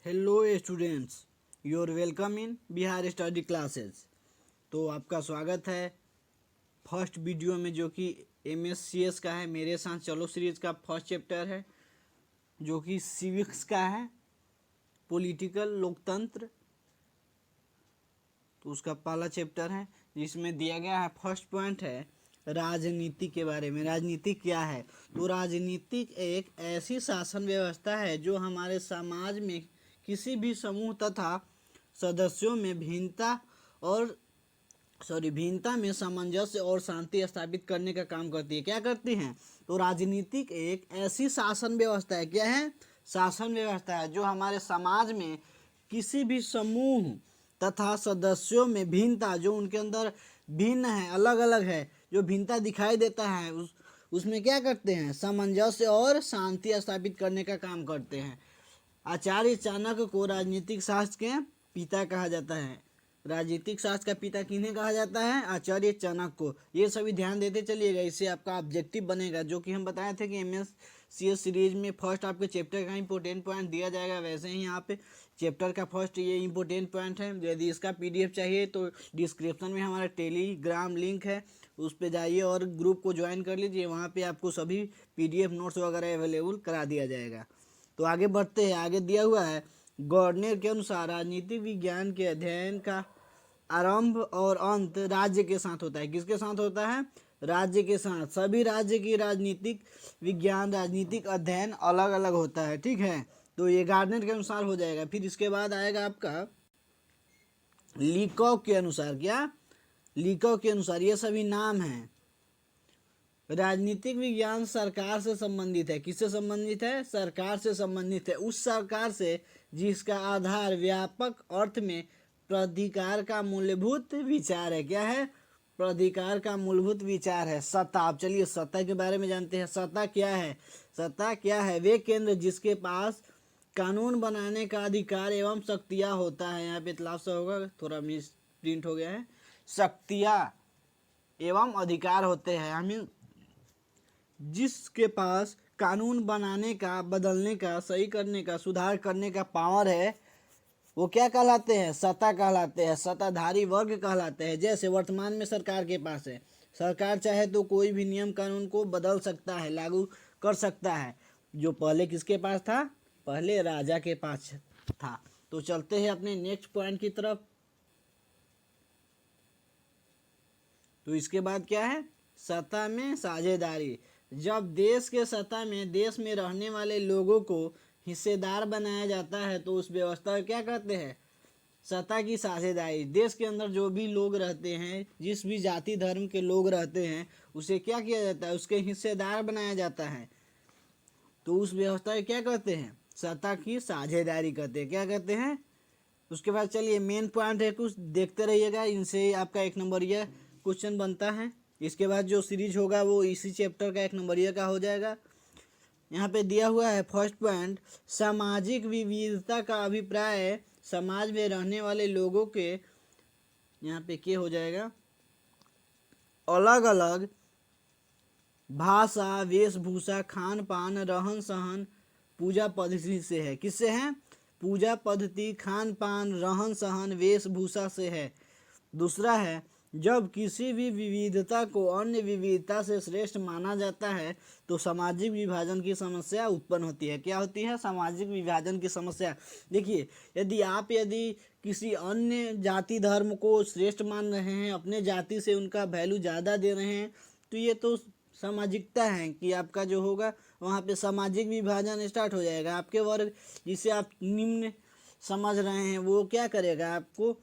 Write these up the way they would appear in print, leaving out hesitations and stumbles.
Hello students, your welcome in Bihar study classes. तो आपका स्वागत है फर्स्ट वीडियो में, जो कि MSCS का है। मेरे साथ चलो सीरीज का फर्स्ट चैप्टर है, जो कि सिविक्स का है, पॉलिटिकल लोकतंत्र। तो उसका पहला चैप्टर है, जिसमें दिया गया है फर्स्ट पॉइंट है राजनीति के बारे में। राजनीति क्या है? तो राजनीति एक ऐसी शासन व्यवस्था है जो हमारे समाज में किसी भी समूह तथा सदस्यों में भिन्नता में सामंजस्य और शांति स्थापित करने का काम करती है। क्या करती हैं? तो राजनीतिक एक ऐसी शासन व्यवस्था है। क्या है? शासन व्यवस्था है जो हमारे समाज में किसी भी समूह तथा सदस्यों में भिन्नता, जो उनके अंदर भिन्न है, अलग अलग है, जो भिन्नता दिखाई देता है, उसमें क्या करते हैं? सामंजस्य और शांति स्थापित करने का काम करते हैं। आचार्य चाणक्य को राजनीतिक शास्त्र के पिता कहा जाता है। राजनीतिक शास्त्र का पिता किन्हें कहा जाता है? आचार्य चाणक्य को। ये सभी ध्यान देते चलिएगा, इससे आपका ऑब्जेक्टिव बनेगा। जो कि हम बताए थे कि MSCS सीरीज में फर्स्ट आपके चैप्टर का इंपॉर्टेंट पॉइंट दिया जाएगा, वैसे ही यहाँ पे चैप्टर का फर्स्ट ये इंपॉर्टेंट पॉइंट है। यदि इसका PDF चाहिए तो डिस्क्रिप्शन में हमारा टेलीग्राम लिंक है, उस पर जाइए और ग्रुप को ज्वाइन कर लीजिए। वहाँ पे आपको सभी PDF नोट्स वगैरह अवेलेबल करा दिया जाएगा। तो आगे बढ़ते हैं। आगे दिया हुआ है, गॉर्डनर के अनुसार राजनीतिक विज्ञान के अध्ययन का आरंभ और अंत राज्य के साथ होता है। किसके साथ होता है? राज्य के साथ। सभी राज्य की राजनीतिक विज्ञान, राजनीतिक अध्ययन अलग अलग होता है। ठीक है, तो ये गार्डनर के अनुसार हो जाएगा। फिर इसके बाद आएगा आपका लीकॉक के अनुसार। क्या? लीकॉक के अनुसार। ये सभी नाम हैं। राजनीतिक विज्ञान सरकार से संबंधित है। किससे संबंधित है? सरकार से संबंधित है। उस सरकार से जिसका आधार व्यापक अर्थ में प्राधिकार का मूलभूत विचार है। क्या है? प्राधिकार का मूलभूत विचार है। सत्ता। अब चलिए सत्ता के बारे में जानते हैं। सत्ता क्या है? सत्ता क्या है? वे केंद्र जिसके पास कानून बनाने का अधिकार एवं शक्तियाँ होता है। यहाँ पे इतलाफ सा होगा, थोड़ा मिस प्रिंट हो गया है। शक्तियाँ एवं अधिकार होते हैं। हमें जिसके पास कानून बनाने का, बदलने का, सही करने का, सुधार करने का पावर है, वो क्या कहलाते हैं? सत्ता कहलाते हैं। सत्ताधारी वर्ग कहलाते हैं। जैसे वर्तमान में सरकार के पास है, सरकार चाहे तो कोई भी नियम कानून को बदल सकता है, लागू कर सकता है। जो पहले किसके पास था? पहले राजा के पास था। तो चलते हैं अपने नेक्स्ट पॉइंट की तरफ। तो इसके बाद क्या है? सत्ता में साझेदारी। जब देश के सत्ता में देश में रहने वाले लोगों को हिस्सेदार बनाया जाता है तो उस व्यवस्था को क्या कहते हैं? सत्ता की साझेदारी। देश के अंदर जो भी लोग रहते हैं, जिस भी जाति धर्म के लोग रहते हैं, उसे क्या किया जाता है? उसके हिस्सेदार बनाया जाता है। तो उस व्यवस्था को क्या कहते हैं? सत्ता की साझेदारी कहते हैं। क्या कहते हैं? उसके बाद चलिए मेन पॉइंट है, कुछ देखते रहिएगा, इनसे आपका 1 नंबरिया क्वेश्चन बनता है। इसके बाद जो सीरीज होगा वो इसी चैप्टर का 1 नंबरिया का हो जाएगा। यहाँ पे दिया हुआ है फर्स्ट पॉइंट, सामाजिक विविधता का अभिप्राय समाज में रहने वाले लोगों के, यहाँ पे क्या हो जाएगा, अलग अलग भाषा, वेशभूषा, खान पान, रहन सहन, पूजा पद्धति से है। किससे है? पूजा पद्धति, खान पान, रहन सहन, वेशभूषा से है। दूसरा है, जब किसी भी विविधता को अन्य विविधता से श्रेष्ठ माना जाता है तो सामाजिक विभाजन की समस्या उत्पन्न होती है। क्या होती है? सामाजिक विभाजन की समस्या। देखिए, यदि किसी अन्य जाति धर्म को श्रेष्ठ मान रहे हैं, अपने जाति से उनका वैल्यू ज़्यादा दे रहे हैं, तो ये तो सामाजिकता है कि आपका जो होगा वहाँ पे सामाजिक विभाजन स्टार्ट हो जाएगा। आपके वर्ग जिसे आप निम्न समझ रहे हैं वो क्या करेगा? आपको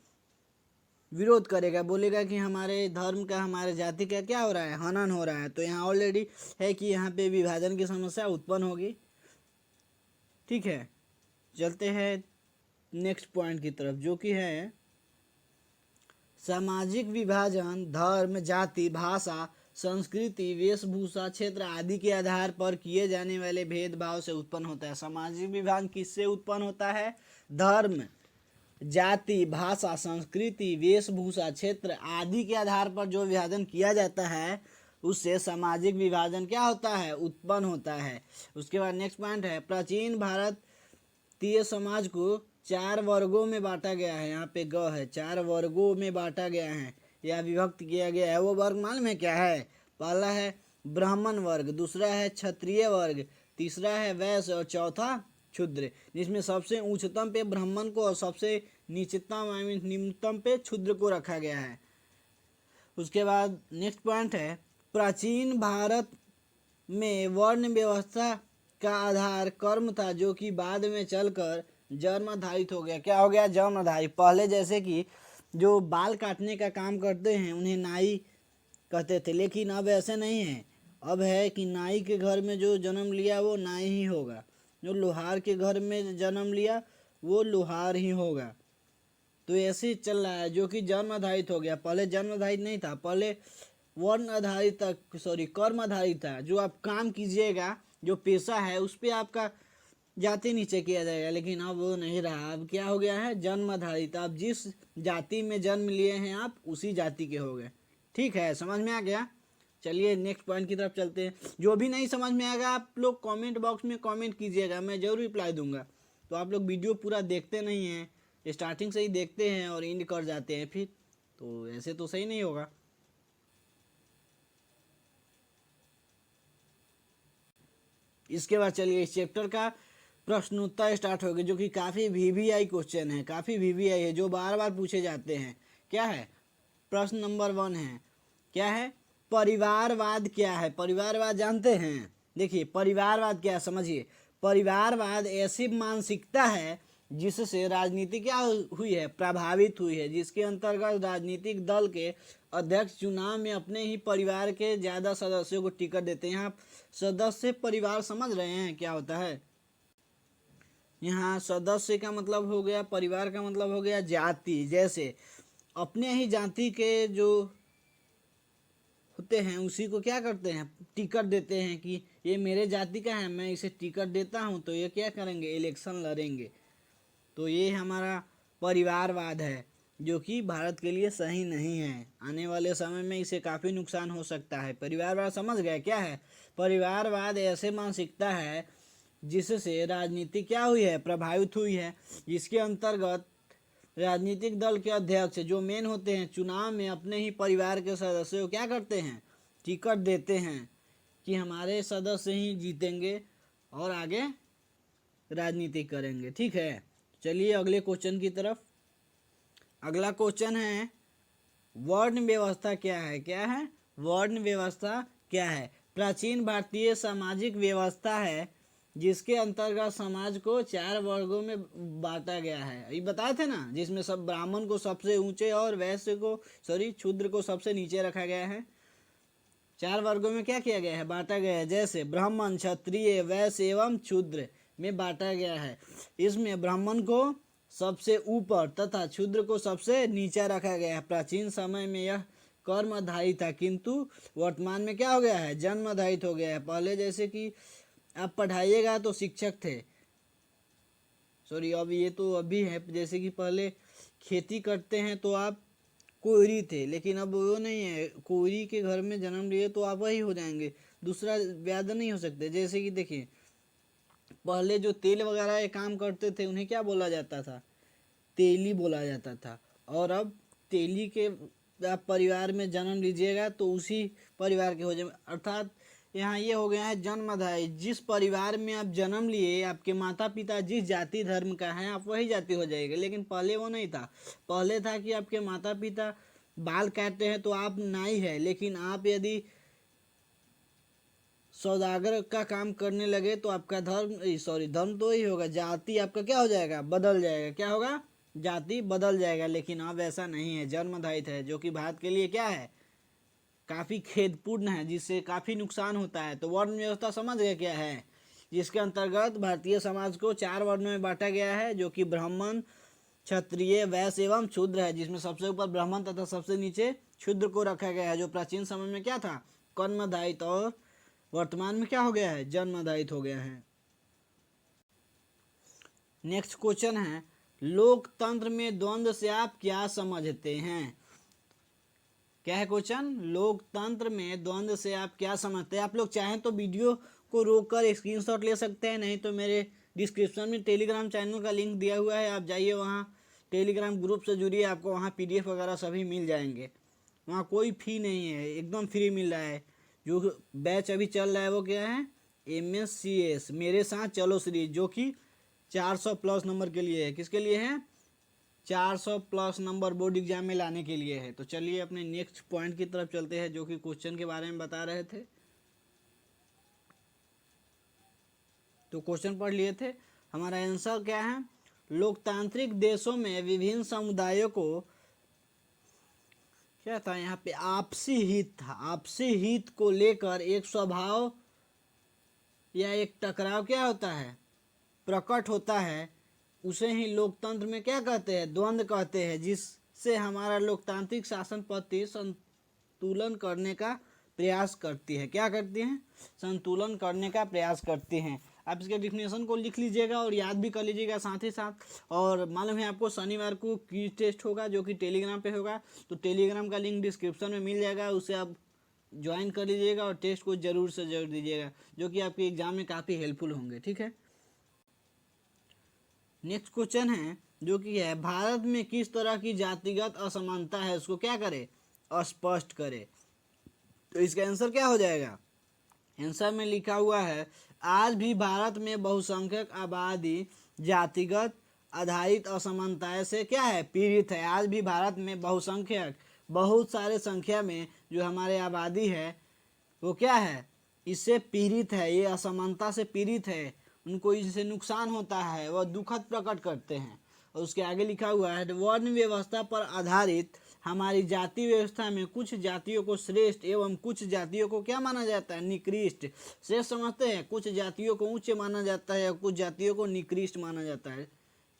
विरोध करेगा, बोलेगा कि हमारे धर्म का, हमारे जाति का क्या हो रहा है? हनन हो रहा है। तो यहाँ ऑलरेडी है कि यहाँ पे विभाजन की समस्या उत्पन्न होगी। ठीक है, चलते हैं नेक्स्ट पॉइंट की तरफ, जो कि है सामाजिक विभाजन धर्म, जाति, भाषा, संस्कृति, वेशभूषा, क्षेत्र आदि के आधार पर किए जाने वाले भेदभाव से उत्पन्न होता है। सामाजिक विभाजन किससे उत्पन्न होता है? धर्म, जाति, भाषा, संस्कृति, वेशभूषा, क्षेत्र आदि के आधार पर जो विभाजन किया जाता है उससे सामाजिक विभाजन क्या होता है? उत्पन्न होता है। उसके बाद नेक्स्ट पॉइंट है, प्राचीन भारतीय समाज को 4 वर्गों में बांटा गया है। यहाँ पे ग है, 4 वर्गों में बांटा गया है या विभक्त किया गया है। वो वर्ग मालूम है क्या है? पहला है ब्राह्मण वर्ग, दूसरा है क्षत्रिय वर्ग, तीसरा है वैश्य और चौथा क्षुद्र, जिसमें सबसे उच्चतम पे ब्राह्मण को और सबसे नीचतम निम्नतम पे क्षुद्र को रखा गया है। उसके बाद नेक्स्ट पॉइंट है, प्राचीन भारत में वर्ण व्यवस्था का आधार कर्म था, जो कि बाद में चलकर जन्म आधारित हो गया। क्या हो गया? जन्म आधारित। पहले जैसे कि जो बाल काटने का काम करते हैं उन्हें नाई कहते थे, लेकिन अब ऐसे नहीं है। अब है कि नाई के घर में जो जन्म लिया वो नाई ही होगा, जो लोहार के घर में जन्म लिया वो लोहार ही होगा। तो ऐसे चल रहा है, जो कि जन्म आधारित हो गया। पहले जन्म आधारित नहीं था, पहले वर्ण आधारित था, सॉरी कर्म आधारित था। जो आप काम कीजिएगा, जो पेशा है उस पर आपका जाति नीचे किया जाएगा, लेकिन अब वो नहीं रहा। अब क्या हो गया है? जन्म आधारित। आप जिस जाति में जन्म लिए हैं आप उसी जाति के हो गए। ठीक है, समझ में आ गया? चलिए नेक्स्ट पॉइंट की तरफ चलते हैं। जो भी नहीं समझ में आएगा आप लोग कमेंट बॉक्स में कमेंट कीजिएगा, मैं जरूर रिप्लाई दूंगा। तो आप लोग वीडियो पूरा देखते नहीं हैं, स्टार्टिंग से ही देखते हैं और एंड कर जाते हैं फिर, तो ऐसे तो सही नहीं होगा। इसके बाद चलिए इस चैप्टर का प्रश्नोत्तर स्टार्ट हो गया, जो कि काफ़ी वीवीआई क्वेश्चन है, काफ़ी वीवीआई है, जो बार बार पूछे जाते हैं। क्या है? प्रश्न नंबर 1 है, क्या है? परिवारवाद क्या है? परिवारवाद जानते हैं? देखिए परिवारवाद क्या है समझिए। परिवारवाद ऐसी मानसिकता है जिससे राजनीति क्या हुई है? प्रभावित हुई है, जिसके अंतर्गत राजनीतिक दल के अध्यक्ष चुनाव में अपने ही परिवार के ज़्यादा सदस्यों को टिकट देते हैं। यहाँ सदस्य परिवार समझ रहे हैं क्या होता है? यहाँ सदस्य का मतलब हो गया, परिवार का मतलब हो गया जाति। जैसे अपने ही जाति के जो होते हैं उसी को क्या करते हैं? टिकट देते हैं कि ये मेरे जाति का है, मैं इसे टिकट देता हूँ, तो ये क्या करेंगे? इलेक्शन लड़ेंगे। तो ये हमारा परिवारवाद है, जो कि भारत के लिए सही नहीं है। आने वाले समय में इसे काफ़ी नुकसान हो सकता है। परिवारवाद समझ गए क्या है? परिवारवाद ऐसे मानसिकता है जिससे राजनीति क्या हुई है? प्रभावित हुई है, जिसके अंतर्गत राजनीतिक दल के अध्यक्ष जो मेन होते हैं चुनाव में अपने ही परिवार के सदस्यों को क्या करते हैं? टिकट देते हैं कि हमारे सदस्य ही जीतेंगे और आगे राजनीति करेंगे। ठीक है, चलिए अगले क्वेश्चन की तरफ। अगला क्वेश्चन है, वर्ण व्यवस्था क्या है? क्या है? वर्ण व्यवस्था क्या है? प्राचीन भारतीय सामाजिक व्यवस्था है जिसके अंतर्गत समाज को 4 वर्गों में बांटा गया है। ये बताए थे ना, जिसमें सब ब्राह्मण को सबसे ऊंचे और वैश्य को क्षुद्र को सबसे नीचे रखा गया है। 4 वर्गों में क्या किया गया है? बांटा गया है। जैसे ब्राह्मण, क्षत्रिय, वैश्य एवं क्षुद्र में बांटा गया है। इसमें ब्राह्मण को सबसे ऊपर तथा क्षुद्र को सबसे नीचे रखा गया है। प्राचीन समय में यह कर्म आधारित था, किंतु वर्तमान में क्या हो गया है? जन्म आधारित हो गया है। पहले जैसे कि आप पढ़ाइएगा तो शिक्षक थे, सॉरी अब ये तो अभी है, जैसे कि पहले खेती करते हैं तो आप कोयरी थे, लेकिन अब वो नहीं है। कोयरी के घर में जन्म लिए तो आप वही हो जाएंगे, दूसरा व्याध नहीं हो सकते। जैसे कि देखिए पहले जो तेल वगैरह ये काम करते थे उन्हें क्या बोला जाता था? तेली बोला जाता था। और अब तेली के आप परिवार में जन्म लीजिएगा तो उसी परिवार के हो जाए। अर्थात यहाँ ये हो गया है जन्म आधारित। जिस परिवार में आप जन्म लिए, आपके माता पिता जिस जाति धर्म का है आप वही जाति हो जाएगा। लेकिन पहले वो नहीं था। पहले था कि आपके माता पिता बाल काटते हैं तो आप नाई है, लेकिन आप यदि सौदागर का काम करने लगे तो आपका धर्म तो ही होगा, जाति आपका क्या हो जाएगा? बदल जाएगा। क्या होगा? जाति बदल जाएगा। लेकिन अब ऐसा नहीं है, जन्म आधारित है, जो कि भारत के लिए क्या है? काफ़ी खेदपूर्ण है, जिससे काफ़ी नुकसान होता है। तो वर्ण व्यवस्था समझ गए क्या है? जिसके अंतर्गत भारतीय समाज को 4 वर्णों में बांटा गया है, जो कि ब्राह्मण, क्षत्रिय, वैश्य एवं क्षुद्र है, जिसमें सबसे ऊपर ब्राह्मण तथा सबसे नीचे क्षुद्र को रखा गया है। जो प्राचीन समय में क्या था? कर्म आधारित, और वर्तमान में क्या हो गया है? जन्म आधारित हो गया है। नेक्स्ट क्वेश्चन है, लोकतंत्र में द्वंद्व से आप क्या समझते हैं? क्या है क्वेश्चन? लोकतंत्र में द्वंद्व से आप क्या समझते हैं? आप लोग चाहें तो वीडियो को रोककर स्क्रीनशॉट ले सकते हैं, नहीं तो मेरे डिस्क्रिप्शन में टेलीग्राम चैनल का लिंक दिया हुआ है, आप जाइए वहाँ टेलीग्राम ग्रुप से जुड़िए, आपको वहाँ PDF वगैरह सभी मिल जाएंगे। वहाँ कोई फ़ी नहीं है, एकदम फ्री मिल रहा है। जो बैच अभी चल रहा है वो क्या है, MSCS मेरे साथ चलो सीरीज, जो कि 400 प्लस नंबर के लिए है। किसके लिए है? 400 प्लस नंबर बोर्ड एग्जाम में लाने के लिए है। तो चलिए अपने नेक्स्ट पॉइंट की तरफ चलते हैं, जो कि क्वेश्चन के बारे में बता रहे थे। तो क्वेश्चन पढ़ लिए थे, हमारा आंसर क्या है? लोकतांत्रिक देशों में विभिन्न समुदायों को क्या था, यहाँ पे आपसी हित था। आपसी हित को लेकर एक स्वभाव या एक टकराव क्या होता है, प्रकट होता है। उसे ही लोकतंत्र में क्या कहते हैं, द्वंद्व कहते हैं, जिससे हमारा लोकतांत्रिक शासन पद्धति संतुलन करने का प्रयास करती है। क्या करती हैं? संतुलन करने का प्रयास करती हैं। आप इसके डिफिनेशन को लिख लीजिएगा और याद भी कर लीजिएगा साथ ही साथ। और मालूम है आपको शनिवार को क्विज टेस्ट होगा, जो कि टेलीग्राम पे होगा। तो टेलीग्राम का लिंक डिस्क्रिप्शन में मिल जाएगा, उसे आप ज्वाइन कर लीजिएगा और टेस्ट को ज़रूर से ज़रूर दीजिएगा, जो कि आपके एग्जाम में काफ़ी हेल्पफुल होंगे। ठीक है, नेक्स्ट क्वेश्चन है जो कि है, भारत में किस तरह की जातिगत असमानता है, उसको क्या करे, स्पष्ट करे। तो इसका आंसर क्या हो जाएगा? आंसर में लिखा हुआ है, आज भी भारत में बहुसंख्यक आबादी जातिगत आधारित असमानताएं से क्या है, पीड़ित है। आज भी भारत में बहुसंख्यक, बहुत सारे संख्या में जो हमारे आबादी है वो क्या है, इससे पीड़ित है, ये असमानता से पीड़ित है, उनको इससे नुकसान होता है, वह दुखद प्रकट करते हैं। और उसके आगे लिखा हुआ है, वर्ण व्यवस्था पर आधारित हमारी जाति व्यवस्था में कुछ जातियों को श्रेष्ठ एवं कुछ जातियों को क्या माना जाता है, निकृष्ट। श्रेष्ठ समझते हैं, कुछ जातियों को उच्च माना जाता है और कुछ जातियों को निकृष्ट माना जाता है।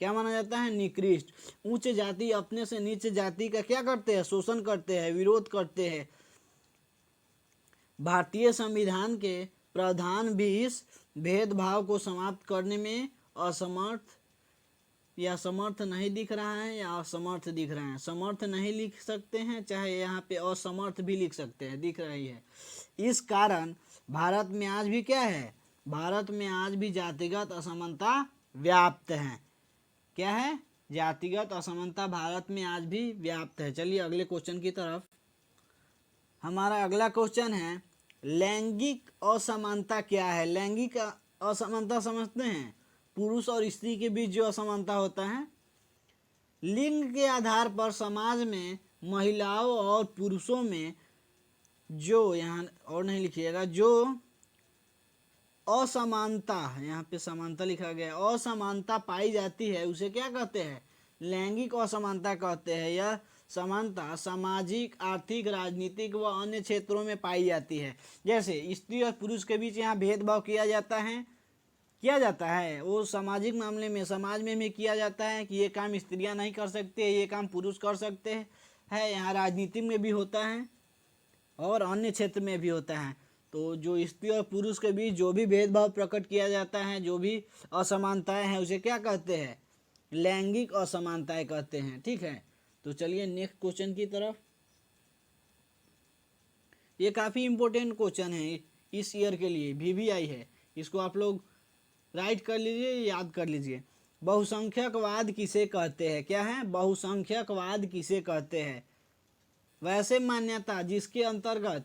क्या माना जाता है? निकृष्ट। उच्च जाति अपने से नीचे जाति का क्या करते हैं, शोषण करते हैं, विरोध करते हैं। भारतीय संविधान के प्रावधान भी इस भेदभाव को समाप्त करने में असमर्थ या समर्थ नहीं दिख रहा है, या असमर्थ दिख रहा है। समर्थ नहीं लिख सकते हैं, चाहे यहाँ पे असमर्थ भी लिख सकते हैं, दिख रही है। इस कारण भारत में आज भी क्या है, भारत में आज भी जातिगत असमानता व्याप्त है। क्या है? जातिगत असमानता भारत में आज भी व्याप्त है। चलिए अगले क्वेश्चन की तरफ। हमारा अगला क्वेश्चन है, लैंगिक असमानता क्या है? लैंगिक असमानता समझते हैं, पुरुष और स्त्री के बीच जो असमानता होता है। लिंग के आधार पर समाज में महिलाओं और पुरुषों में जो, यहाँ और नहीं लिखिएगा, जो असमानता, यहाँ पे समानता लिखा गया, असमानता पाई जाती है, उसे क्या कहते हैं? लैंगिक असमानता कहते हैं। यह समानता सामाजिक, आर्थिक, राजनीतिक व अन्य क्षेत्रों में पाई जाती है। जैसे स्त्री और पुरुष के बीच यहाँ भेदभाव किया जाता है, वो सामाजिक मामले में, समाज में भी किया जाता है कि ये काम स्त्रियां नहीं कर सकते, ये काम पुरुष कर सकते हैं। यहाँ राजनीति में भी होता है और अन्य क्षेत्र में भी होता है। तो जो स्त्री और पुरुष के बीच जो भी भेदभाव प्रकट किया जाता है, जो भी असमानताएं हैं, उसे क्या कहते हैं? लैंगिक असमानताएं कहते हैं। ठीक है, तो चलिए नेक्स्ट क्वेश्चन की तरफ। ये काफ़ी इम्पोर्टेंट क्वेश्चन है इस ईयर के लिए, VVI है, इसको आप लोग राइट कर लीजिए, याद कर लीजिए। बहुसंख्यकवाद किसे कहते हैं? क्या है? बहुसंख्यकवाद किसे कहते हैं? वैसे मान्यता जिसके अंतर्गत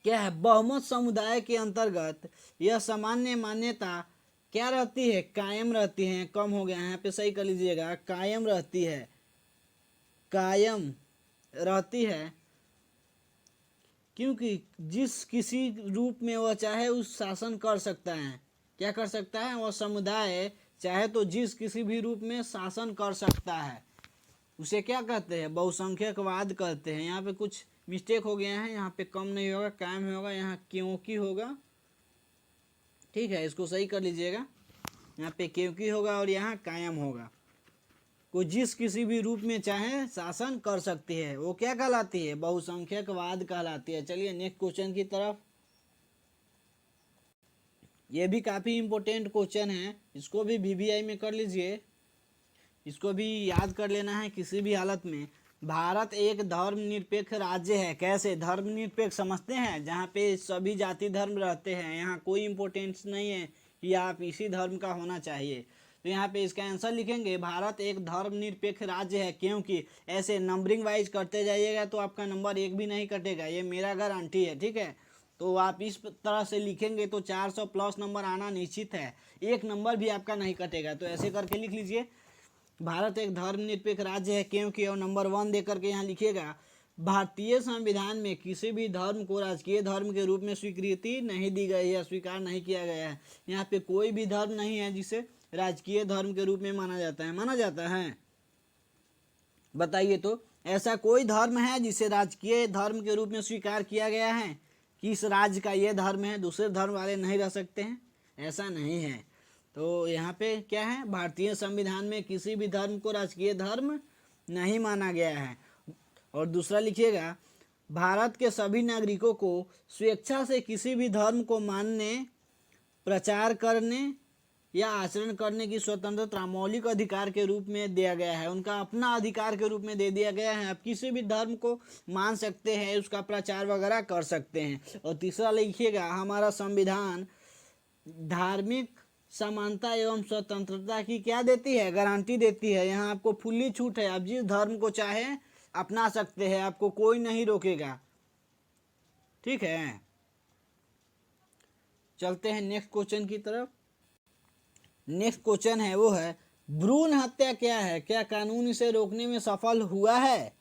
क्या है, बहुमत समुदाय के अंतर्गत यह सामान्य मान्यता क्या रहती है, कायम रहती है। कम हो गया यहाँ पे, सही कर लीजिएगा, कायम रहती है, कायम रहती है, क्योंकि जिस किसी रूप में वह चाहे उस शासन कर सकता है। क्या कर सकता है? वह समुदाय चाहे तो जिस किसी भी रूप में शासन कर सकता है, उसे क्या कहते हैं? बहुसंख्यकवाद कहते हैं। यहाँ पे कुछ मिस्टेक हो गया है, यहाँ पे कम नहीं होगा, कायम होगा, यहाँ क्योंकि होगा। ठीक है, इसको सही कर लीजिएगा, यहाँ पे क्योंकि होगा और यहाँ कायम होगा। को जिस किसी भी रूप में चाहे शासन कर सकती है, वो क्या कहलाती है? बहुसंख्यकवाद कहलाती है। चलिए नेक्स्ट क्वेश्चन की तरफ। ये भी काफ़ी इम्पोर्टेंट क्वेश्चन है, इसको भी VVI में कर लीजिए, इसको भी याद कर लेना है किसी भी हालत में। भारत एक धर्मनिरपेक्ष राज्य है। कैसे धर्मनिरपेक्ष समझते हैं? जहाँ पे सभी जाति धर्म रहते हैं, यहाँ कोई इम्पोर्टेंस नहीं है कि आप इसी धर्म का होना चाहिए। तो यहाँ पे इसका आंसर लिखेंगे भारत एक धर्मनिरपेक्ष राज्य है, क्योंकि ऐसे नंबरिंग वाइज करते जाइएगा तो आपका नंबर एक भी नहीं कटेगा, ये मेरा गारंटी है, ठीक है। तो आप इस तरह से लिखेंगे तो 400 प्लस नंबर आना निश्चित है, एक नंबर भी आपका नहीं कटेगा। तो ऐसे करके लिख लीजिए भारत एक धर्मनिरपेक्ष राज्य है क्योंकि, और नंबर 1 दे करके यहाँ लिखिएगा भारतीय संविधान में किसी भी धर्म को राजकीय धर्म के रूप में स्वीकृति नहीं दी गई है, स्वीकार नहीं किया गया है। यहाँ पे कोई भी धर्म नहीं है जिसे राजकीय धर्म के रूप में माना जाता है। बताइए तो ऐसा कोई धर्म है जिसे राजकीय धर्म के रूप में स्वीकार किया गया है कि इस राज्य का ये धर्म है, दूसरे धर्म वाले नहीं रह सकते हैं? ऐसा नहीं है। तो यहाँ पे क्या है, भारतीय संविधान में किसी भी धर्म को राजकीय धर्म नहीं माना गया है। और दूसरा लिखिएगा भारत के सभी नागरिकों को स्वेच्छा से किसी भी धर्म को मानने, प्रचार करने या आचरण करने की स्वतंत्रता मौलिक अधिकार के रूप में दिया गया है, उनका अपना अधिकार के रूप में दे दिया गया है। आप किसी भी धर्म को मान सकते हैं, उसका प्रचार वगैरह कर सकते हैं। और तीसरा लिखिएगा हमारा संविधान धार्मिक समानता एवं स्वतंत्रता की क्या देती है, गारंटी देती है। यहाँ आपको फुल्ली छूट है, आप जिस धर्म को चाहे अपना सकते हैं, आपको कोई नहीं रोकेगा, ठीक है। चलते हैं नेक्स्ट क्वेश्चन की तरफ। नेक्स्ट क्वेश्चन है वो है भ्रूण हत्या क्या है, क्या कानून इसे रोकने में सफल हुआ है?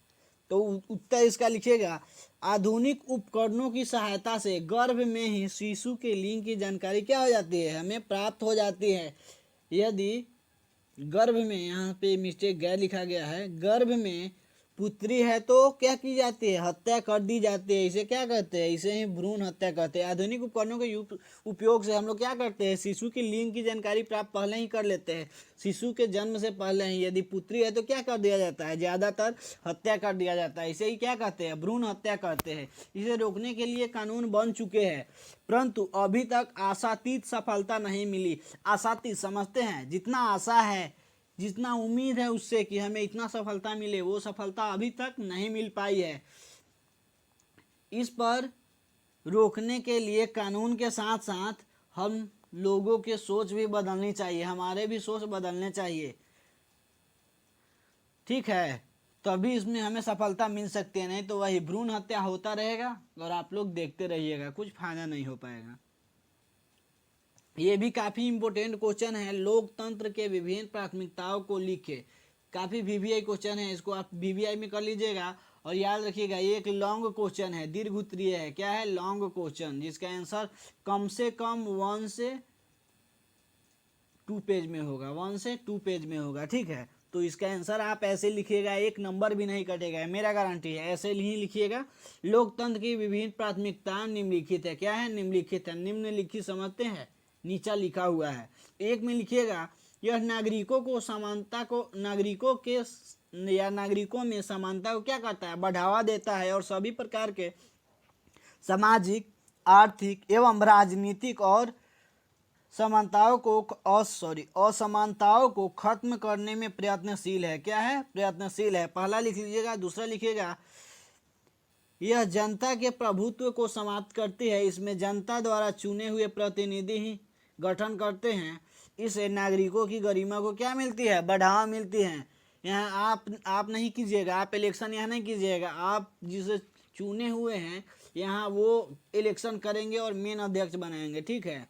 तो उत्तर इसका लिखिएगा आधुनिक उपकरणों की सहायता से गर्भ में ही शिशु के लिंग की जानकारी क्या हो जाती है, हमें प्राप्त हो जाती है। यदि गर्भ में, यहाँ पे मिस्टेक गैर लिखा गया है, गर्भ में पुत्री है तो क्या की जाती है, हत्या कर दी जाती है। इसे क्या कहते हैं, इसे ही भ्रूण हत्या कहते हैं। आधुनिक उपकरणों के उपयोग से हम लोग क्या करते हैं, शिशु की लिंग की जानकारी प्राप्त पहले ही कर लेते हैं, शिशु के जन्म से पहले ही। यदि पुत्री है तो क्या कर दिया जाता है, ज़्यादातर हत्या कर दिया जाता है। इसे ही क्या कहते हैं, भ्रूण हत्या कहते हैं। इसे रोकने के लिए कानून बन चुके हैं, परंतु अभी तक आशातीत सफलता नहीं मिली। आशातीत समझते हैं, जितना आशा है, जितना उम्मीद है उससे कि हमें इतना सफलता मिले, वो सफलता अभी तक नहीं मिल पाई है। इस पर रोकने के लिए कानून के साथ साथ हम लोगों के सोच भी बदलनी चाहिए, हमारे भी सोच बदलने चाहिए, ठीक है। तभी इसमें हमें सफलता मिल सकती है, नहीं तो वही भ्रूण हत्या होता रहेगा और आप लोग देखते रहिएगा, कुछ फायदा नहीं हो पाएगा। ये भी काफ़ी इंपॉर्टेंट क्वेश्चन है, लोकतंत्र के विभिन्न प्राथमिकताओं को लिखे। काफ़ी वीवीआई क्वेश्चन है, इसको आप वीवीआई में कर लीजिएगा। और याद रखिएगा ये एक लॉन्ग क्वेश्चन है, दीर्घ उत्तरीय है। क्या है, लॉन्ग क्वेश्चन, जिसका आंसर कम से कम 1 से 2 पेज में होगा, 1 से 2 पेज में होगा, ठीक है। तो इसका आंसर आप ऐसे लिखिएगा, एक नंबर भी नहीं कटेगा, मेरा गारंटी है। ऐसे ही लिखिएगा लोकतंत्र की विभिन्न प्राथमिकताएं निम्नलिखित है। क्या है, निम्नलिखित है, निम्नलिखित समझते हैं, नीचा लिखा हुआ है। एक में लिखिएगा यह नागरिकों को समानता को, नागरिकों के या नागरिकों में समानता को क्या करता है, बढ़ावा देता है, और सभी प्रकार के सामाजिक, आर्थिक एवं राजनीतिक और असमानताओं को खत्म करने में प्रयत्नशील है। क्या है, प्रयत्नशील है, पहला लिख लीजिएगा। दूसरा लिखिएगा यह जनता के प्रभुत्व को समाप्त करती है, इसमें जनता द्वारा चुने हुए प्रतिनिधि ही गठन करते हैं। इससे नागरिकों की गरिमा को क्या मिलती है, बढ़ावा मिलती है। यहाँ आप नहीं कीजिएगा, आप इलेक्शन यहाँ नहीं कीजिएगा, आप जिसे चुने हुए हैं यहाँ वो इलेक्शन करेंगे और मेन अध्यक्ष बनाएंगे, ठीक है।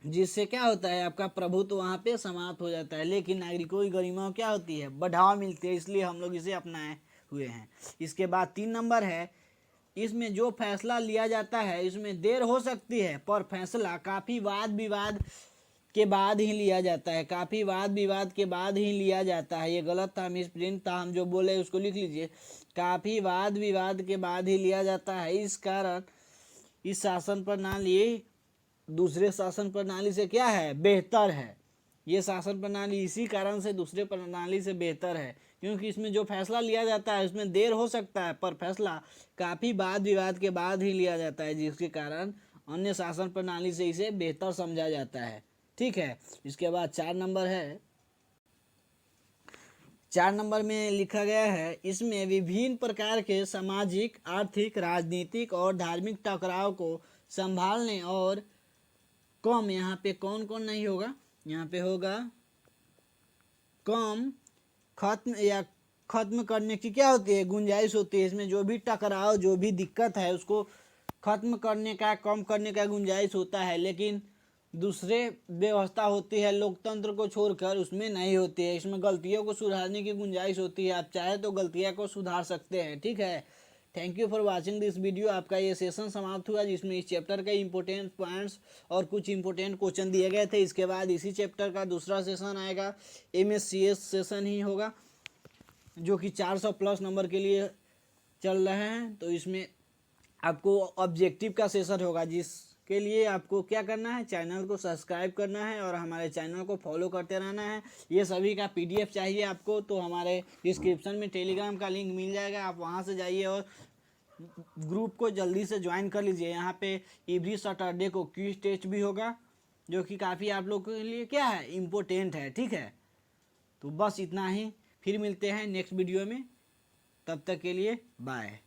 जिससे क्या होता है, आपका प्रभुत्व वहाँ पे समाप्त हो जाता है, लेकिन नागरिकों की गरिमा क्या होती है, बढ़ावा मिलती है, इसलिए हम लोग इसे अपनाए हुए हैं। इसके बाद 3 नंबर है, इसमें जो फैसला लिया जाता है इसमें देर हो सकती है, पर फैसला काफ़ी वाद विवाद के बाद ही लिया जाता है, काफ़ी वाद विवाद के बाद ही लिया जाता है। ये गलत था, मिस प्रिंट था, हम जो बोले उसको लिख लीजिए, काफ़ी वाद विवाद के बाद ही लिया जाता है। इस कारण इस शासन प्रणाली दूसरे शासन प्रणाली से क्या है, बेहतर है। ये शासन प्रणाली इसी कारण से दूसरे प्रणाली से बेहतर है, क्योंकि इसमें जो फैसला लिया जाता है उसमें देर हो सकता है, पर फैसला काफ़ी वाद विवाद के बाद ही लिया जाता है, जिसके कारण अन्य शासन प्रणाली से इसे बेहतर समझा जाता है, ठीक है। इसके बाद 4 नंबर है, 4 नंबर में लिखा गया है, इसमें विभिन्न प्रकार के सामाजिक, आर्थिक, राजनीतिक और धार्मिक टकराव को संभालने और कम, यहाँ पे कौन कौन नहीं होगा, यहाँ पे होगा कम, खत्म या खत्म करने की क्या होती है, गुंजाइश होती है। इसमें जो भी टकराव, जो भी दिक्कत है उसको खत्म करने का, कम करने का गुंजाइश होता है। लेकिन दूसरे व्यवस्था होती है लोकतंत्र को छोड़कर, उसमें नहीं होती है। इसमें गलतियों को सुधारने की गुंजाइश होती है। आप चाहे तो गलतियां को सुधार सकते हैं। ठीक है, thank you for watching this video. आपका ये सेशन समाप्त हुआ जिसमें इस चैप्टर के इंपॉर्टेंट पॉइंट्स और कुछ इंपॉर्टेंट क्वेश्चन दिए गए थे। इसके बाद इसी चैप्टर का दूसरा सेशन आएगा, MSCS सेशन ही होगा, जो कि 400 प्लस नंबर के लिए चल रहे हैं। तो इसमें आपको ऑब्जेक्टिव का सेशन होगा, जिसके लिए आपको क्या करना है, चैनल को सब्सक्राइब करना है और हमारे चैनल को फॉलो करते रहना है। ये सभी का PDF चाहिए आपको तो हमारे डिस्क्रिप्शन में टेलीग्राम का लिंक मिल जाएगा, आप वहाँ से जाइए और ग्रुप को जल्दी से ज्वाइन कर लीजिए। यहाँ पे एवरी सैटरडे को क्विज टेस्ट भी होगा, जो कि काफ़ी आप लोगों के लिए क्या है, इम्पोर्टेंट है। ठीक है, तो बस इतना ही, फिर मिलते हैं नेक्स्ट वीडियो में, तब तक के लिए बाय।